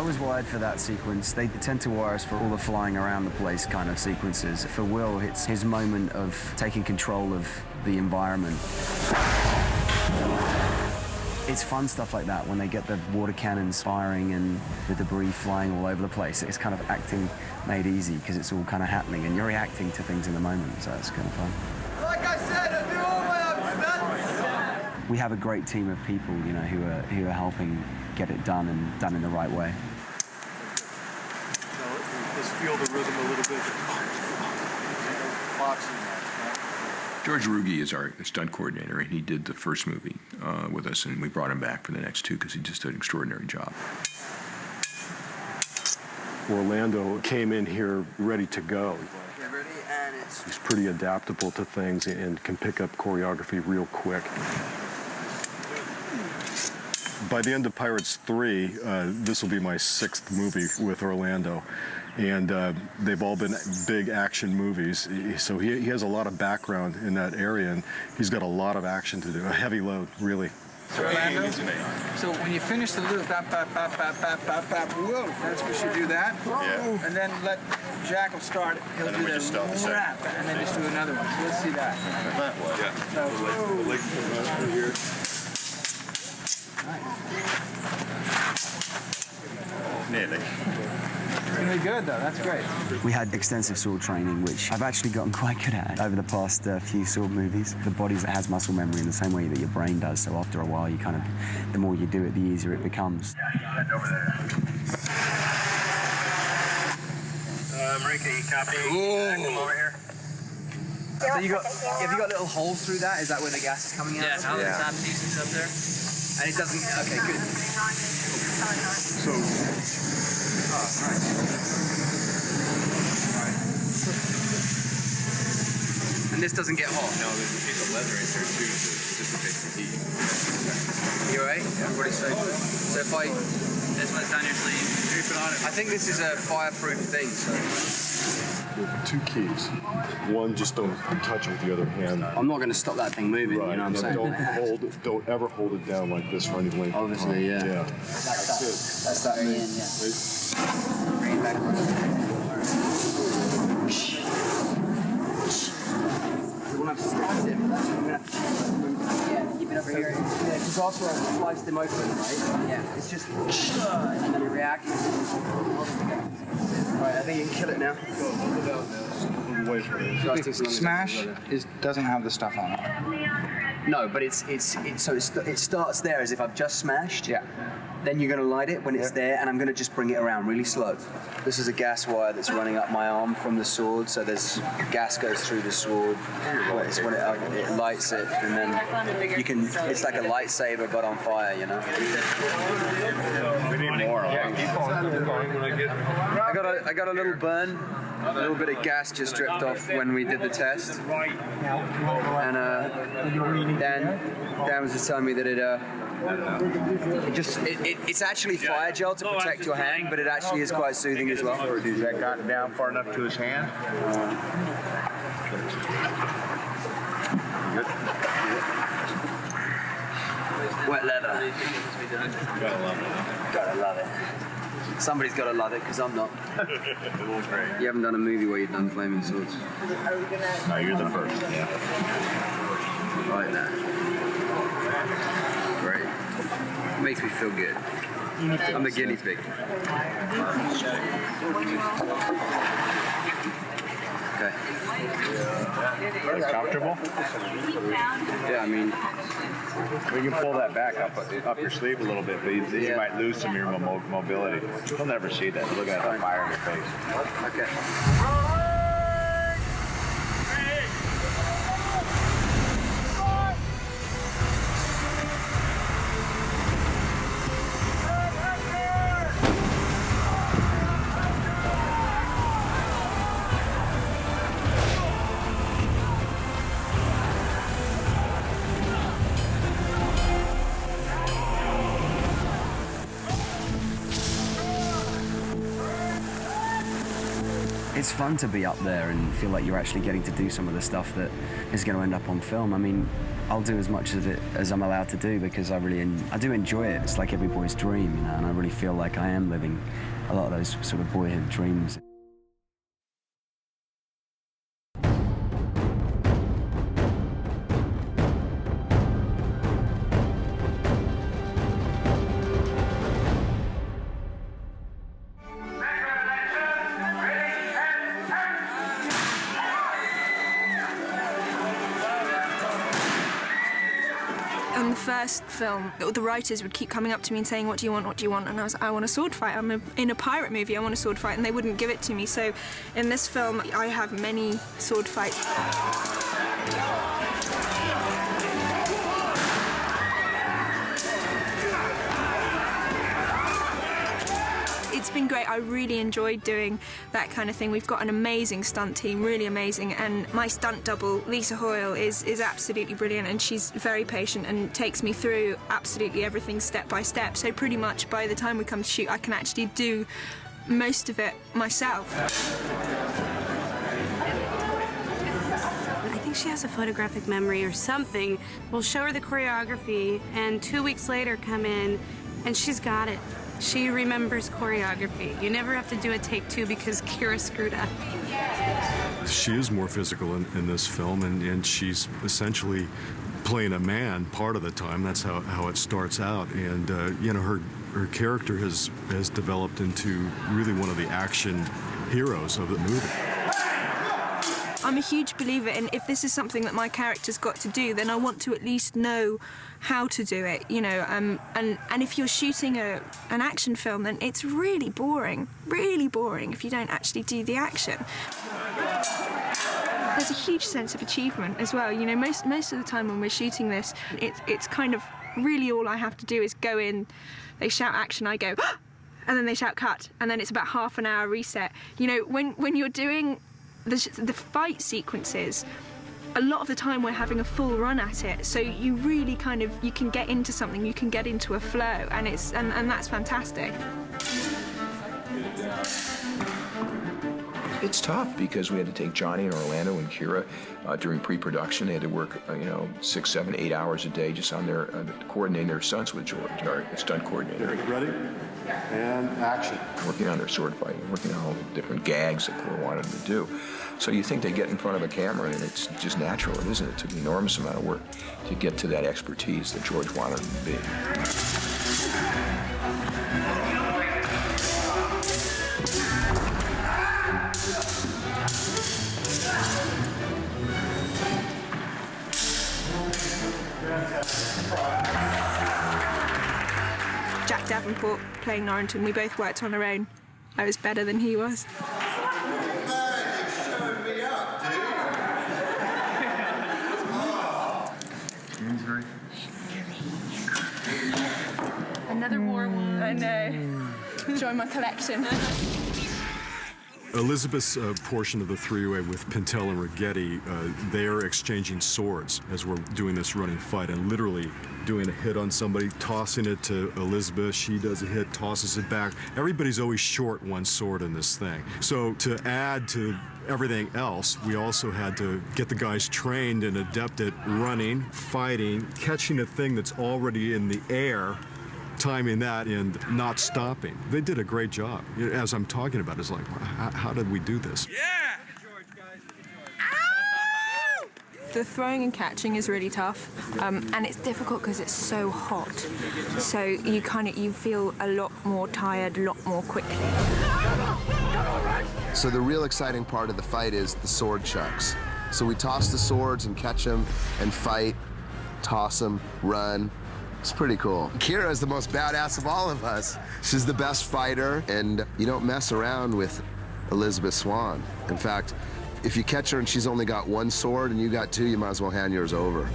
was wired for that sequence. They tend to wire us for all the flying around the place kind of sequences. For Will, it's his moment of taking control of the environment. It's fun stuff like that when they get the water cannons firing and the debris flying all over the place. It's kind of acting made easy because it's all kind of happening and you're reacting to things in the moment, so it's kind of fun. Like I said, I do all my stunts. We have a great team of people, you know, who are helping get it done and done in the right way. So let's feel the rhythm a little bit. Boxing match. George Ruge is our stunt coordinator, and he did the first movie with us, and we brought him back for the next two because he just did an extraordinary job. Orlando came in here ready to go. Get ready, and it's... He's pretty adaptable to things and can pick up choreography real quick. By the end of Pirates 3, this will be my 6th movie with Orlando. And they've all been big action movies. So he has a lot of background in that area, and he's got a lot of action to do, a heavy load, really. Orlando, so when you finish the loop, bap, bap, bap, bap, bap, bap, bap, whoa, that's we should do that. Yeah. And then let Jack will start it. He'll do the rap, and then just do another one. So let's see that. Yeah. Nearly. It's going to be good, though. That's great. We had extensive sword training, which I've actually gotten quite good at over the past few sword movies. The body has muscle memory in the same way that your brain does, so after a while, you kind of, the more you do it, the easier it becomes. Marika, you copy? Come over here. So have you got little holes through that? Is that where the gas is coming out? Yeah, how the top pieces up there? And it doesn't, okay, good. So, And this doesn't get hot? No, there's a piece of leather in there too to dissipate the heat. You alright? Everybody's safe. So if I... This one's on your sleeve. Keep it on it. I think this is a fireproof thing, so... there's 2 keys. One, just don't touch it with the other hand. I'm not going to stop that thing moving, Right. you know what I'm saying? Don't ever hold it down like this for any length of time. Obviously, yeah. Yeah. That's that move. Bring it back. We won't have to slice him. We're going to have to keep it over here. Yeah, because also I've sliced him open, right? Yeah. It's just... and then you react. Right, I think you can kill it now. Smash doesn't have the stuff on it. No, but it starts there as if I've just smashed. Yeah. Then you're going to light it when it's there, and I'm going to just bring it around really slow. This is a gas wire that's running up my arm from the sword, so there's gas goes through the sword. It's when it lights it, and then you can. It's like a lightsaber, but on fire, you know. We need more. I got a little burn. A little bit of gas just dripped off when we did the test, and Dan was just telling me that it's actually fire gel to protect your hand, but it actually is quite soothing as well. Has that gotten down far enough to his hand? Wet leather. Gotta love it. Gotta love it. Somebody's gotta love it, because I'm not. It was great. You haven't done a movie where you've done flaming swords. No, you're the first. Yeah. Like that. Great. Makes me feel good. I'm the guinea pig. Okay. Is it comfortable? Yeah, I mean, We can pull that back up your sleeve a little bit, but you might lose some of your mobility. You'll never see that. Look at the fire in your face. okay. It's fun to be up there and feel like you're actually getting to do some of the stuff that is going to end up on film. I mean, I'll do as much of it as I'm allowed to do because I do enjoy it. It's like every boy's dream, you know, and I really feel like I am living a lot of those sort of boyhood dreams. In the first film, the writers would keep coming up to me and saying, what do you want, what do you want? And I want a sword fight. I'm in a pirate movie, I want a sword fight, and they wouldn't give it to me. So in this film, I have many sword fights. It's been great. I really enjoyed doing that kind of thing. We've got an amazing stunt team, really amazing, and my stunt double, Lisa Hoyle, is absolutely brilliant, and she's very patient and takes me through absolutely everything step by step. So pretty much by the time we come to shoot, I can actually do most of it myself. I think she has a photographic memory or something. We'll show her the choreography, and 2 weeks later come in, and she's got it. She remembers choreography. You never have to do a take 2 because Keira screwed up. She is more physical in this film, and she's essentially playing a man part of the time. That's how it starts out. And, you know, her character has developed into really one of the action heroes of the movie. I'm a huge believer in if this is something that my character's got to do, then I want to at least know how to do it, you know. And if you're shooting an action film, then it's really boring if you don't actually do the action. There's a huge sense of achievement as well. You know, most of the time when we're shooting this, it's kind of really all I have to do is go in, they shout action, I go, and then they shout cut, and then it's about half an hour reset. You know, when you're doing the fight sequences, a lot of the time we're having a full run at it, so you really you can get into something, you can get into a flow, and that's fantastic. It's tough because we had to take Johnny and Orlando and Keira during pre-production. They had to work, 6, 7, 8 hours a day just on their coordinating their stunts with George, our stunt coordinator. Ready? And action. Working on their sword fighting, working on all the different gags that Keira wanted them to do. So you think they get in front of a camera and it's just natural. It isn't. It took an enormous amount of work to get to that expertise that George wanted them to be. Jack Davenport playing Norrington, we both worked on our own. I was better than he was. Another war one. I know. Join my collection. Elizabeth's portion of the three-way with Pintel and Righetti, they are exchanging swords as we're doing this running fight, and literally doing a hit on somebody, tossing it to Elizabeth. She does a hit, tosses it back. Everybody's always short one sword in this thing. So to add to everything else, we also had to get the guys trained and adept at running, fighting, catching a thing that's already in the air, timing that and not stopping. They did a great job. As I'm talking about, it's like, how did we do this? Yeah! The throwing and catching is really tough, and it's difficult because it's so hot. So you feel a lot more tired, a lot more quickly. So the real exciting part of the fight is the sword chucks. So we toss the swords and catch them and fight, toss them, run. It's pretty cool. Keira is the most badass of all of us. She's the best fighter, and you don't mess around with Elizabeth Swann. In fact, if you catch her and she's only got one sword and you got two, you might as well hand yours over.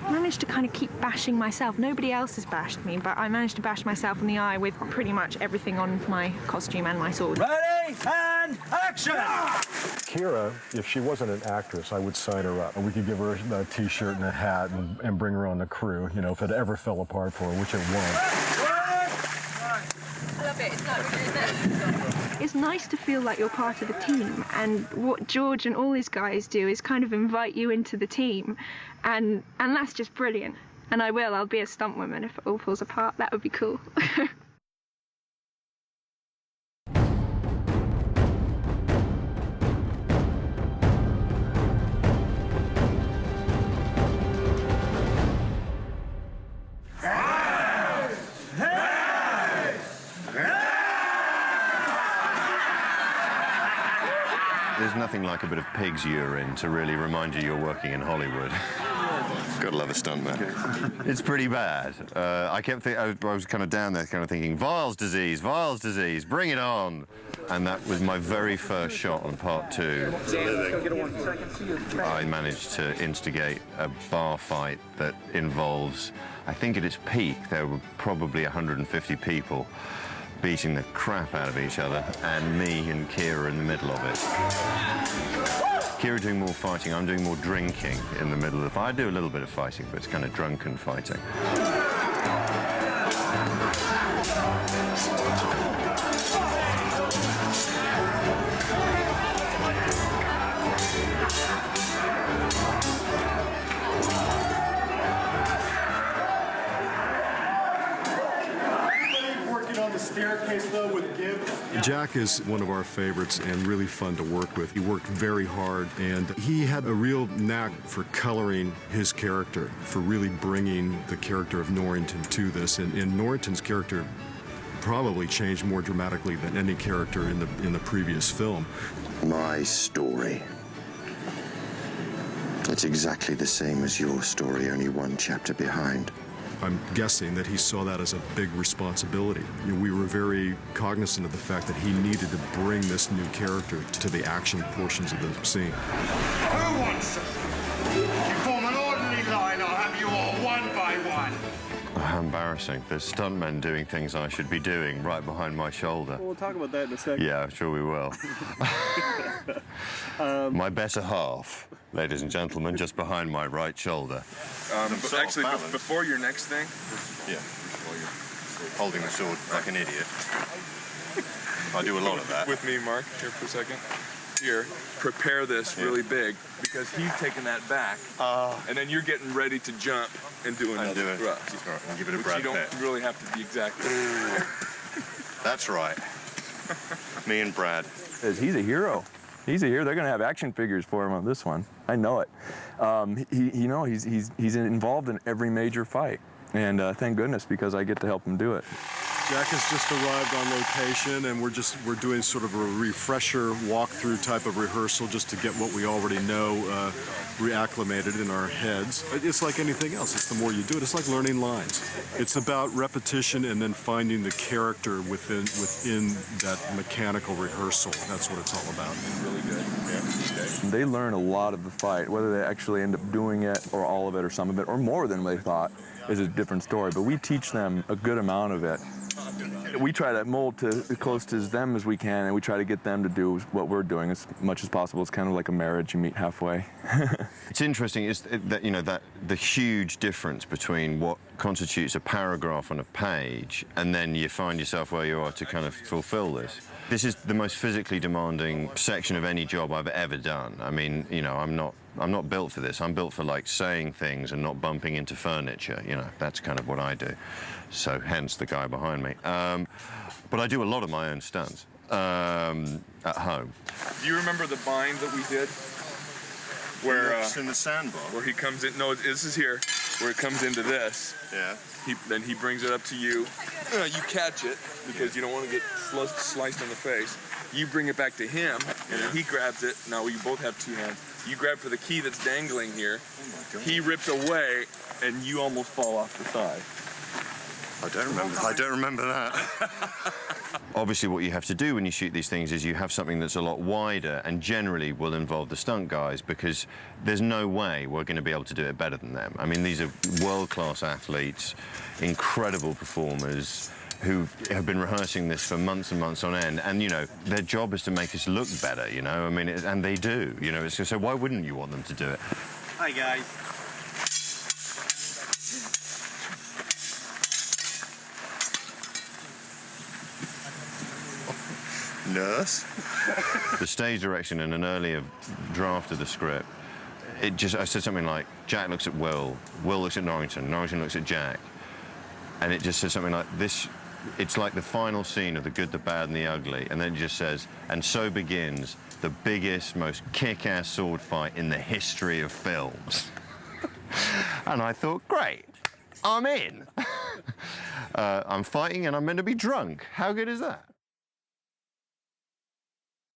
I managed to kind of keep bashing myself. Nobody else has bashed me, but I managed to bash myself in the eye with pretty much everything on my costume and my sword. Ready and action! Keira, if she wasn't an actress, I would sign her up. We could give her a T-shirt and a hat and bring her on the crew, you know, if it ever fell apart for her, which it won't. it's nice to feel like you're part of a team, and what George and all his guys do is kind of invite you into the team, and that's just brilliant. And I'll be a stunt woman if it all falls apart. That would be cool. There's nothing like a bit of pig's urine to really remind you you're working in Hollywood. Gotta love a stuntman. It's pretty bad. I was kind of down there kind of thinking, Vile's disease, bring it on. And that was my very first shot on part 2. I managed to instigate a bar fight that involves, I think at its peak, there were probably 150 people beating the crap out of each other, and me and Keira in the middle of it. Keira doing more fighting, I'm doing more drinking in the middle of the fight. I do a little bit of fighting, but it's kind of drunken fighting. Staircase though with Gibbs. Jack is one of our favorites and really fun to work with. He worked very hard, and he had a real knack for coloring his character, for really bringing the character of Norrington to this. And Norrington's character probably changed more dramatically than any character in the previous film. My story. It's exactly the same as your story, only one chapter behind. I'm guessing that he saw that as a big responsibility. You know, we were very cognizant of the fact that he needed to bring this new character to the action portions of the scene. Who wants it? You form an orderly line, I'll have you all one by one. How embarrassing. There's stuntmen doing things I should be doing right behind my shoulder. Well, we'll talk about that in a second. Yeah, I'm sure we will. My better half, ladies and gentlemen, just behind my right shoulder. Actually, before your next thing, while you're holding the sword like an idiot. I do a lot of that. With me, Mark, here for a second. Here, prepare this really big, because he's taking that back, and then you're getting ready to jump and do another thrust. Right, and give it a which Brad you don't Pitt. really have to be exactly. That's right. Me and Brad. He's a hero. He's a hero. They're going to have action figures for him on this one. I know it. He's involved in every major fight, and thank goodness, because I get to help him do it. Jack has just arrived on location, and we're doing sort of a refresher walkthrough type of rehearsal just to get what we already know reacclimated in our heads. It's like anything else. It's the more you do it. It's like learning lines. It's about repetition and then finding the character within that mechanical rehearsal. That's what it's all about. Really good. Yeah. They learn a lot of the fight. Whether they actually end up doing it, or all of it, or some of it, or more than they thought, is a different story. But we teach them a good amount of it. We try to mold to as close to them as we can, and we try to get them to do what we're doing as much as possible. It's kind of like a marriage. You meet halfway. It's interesting is that the huge difference between what constitutes a paragraph on a page, and then you find yourself where you are to kind of fulfill this. This is the most physically demanding section of any job I've ever done. I mean, I'm not built for this. I'm built for like saying things and not bumping into furniture. That's kind of what I do. So hence the guy behind me. But I do a lot of my own stunts at home. Do you remember the bind that we did? Where in the sandbar. Where he comes in. No, this is here. Where it comes into this. Yeah. Then he brings it up to you. You catch it because you don't want to get sliced in the face. You bring it back to him, and then he grabs it. Now you both have two hands. You grab for the key that's dangling here. Oh my God. He rips away, and you almost fall off the side. I don't remember that. Obviously, what you have to do when you shoot these things is you have something that's a lot wider and generally will involve the stunt guys, because there's no way we're going to be able to do it better than them. I mean, these are world-class athletes, incredible performers who have been rehearsing this for months and months on end, and their job is to make us look better. I mean, and they do. So why wouldn't you want them to do it? Hi guys. Nurse? The stage direction in an earlier draft of the script, I said something like, Jack looks at Will looks at Norrington looks at Jack. And it just says something like this. It's like the final scene of The Good, the Bad, and the Ugly, and then it just says, and so begins the biggest, most kick-ass sword fight in the history of films. And I thought, great, I'm in. I'm fighting and I'm meant to be drunk. How good is that?